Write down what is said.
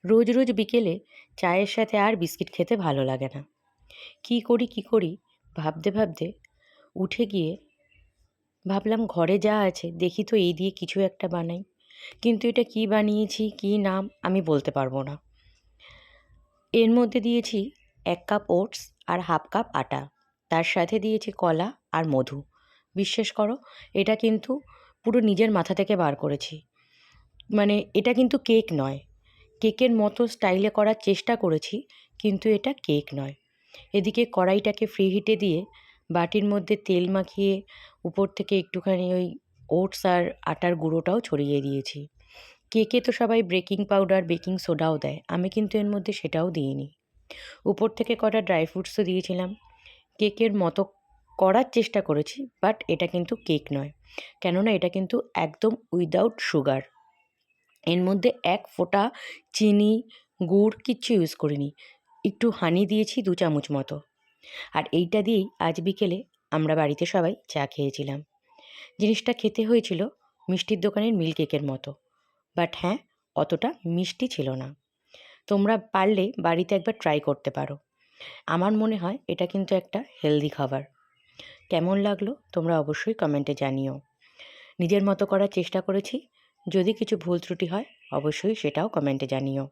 রোজ রোজ বিকেলে চায়ের সাথে আর বিস্কিট খেতে ভালো লাগে না। কী করি ভাবতে ভাবতে উঠে গিয়ে ভাবলাম ঘরে যা আছে দেখি তো এই দিয়ে কিছু একটা বানাই। কিন্তু এটা কী বানিয়েছি, কী নাম আমি বলতে পারবো না। এর মধ্যে দিয়েছি ১ কাপ ওটস আর হাফ কাপ আটা। তার সাথে দিয়েছি কলা আর মধু। বিশ্বাস করো, এটা কিন্তু পুরো নিজের মাথা থেকে বার করেছি। মানে এটা কিন্তু কেক নয়। কেকের মতো স্টাইলে করার চেষ্টা করেছি, কিন্তু এটা কেক নয়। এদিকে কড়াইটাকে ফ্রি হিটে দিয়ে বাটির মধ্যে তেল মাখিয়ে উপর থেকে একটুখানি ওই ওটস আর আটার গুঁড়োটাও ছড়িয়ে দিয়েছি। কেকে তো সবাই বেকিং পাউডার, বেকিং সোডাও দেয়, আমি কিন্তু এর মধ্যে সেটাও দিইনি। উপর থেকে কটা ড্রাই ফ্রুটসও দিয়েছিলাম। কেকের মতো করার চেষ্টা করেছি, বাট এটা কিন্তু কেক নয়। কেননা এটা কিন্তু একদম উইদাউট সুগার। এর মধ্যে ১ ফোঁটা চিনি, গুড় কিচ্ছু ইউজ করিনি। একটু হানি দিয়েছি ২ চামচ মতো। আর এইটা দিয়েই আজ বিকেলে আমরা বাড়িতে সবাই চা খেয়েছিলাম। জিনিসটা খেতে হয়েছিল মিষ্টির দোকানের মিল্ক কেকের মতো। বাট হ্যাঁ, অতটা মিষ্টি ছিল না। তোমরা পারলে বাড়িতে একবার ট্রাই করতে পারো। আমার মনে হয় এটা কিন্তু একটা হেলদি খাবার। কেমন লাগলো তোমরা অবশ্যই কমেন্টে জানিও। নিজের মতো করার চেষ্টা করেছি। যদি কিছু ভুল ত্রুটি হয় অবশ্যই সেটাও কমেন্টে জানিও।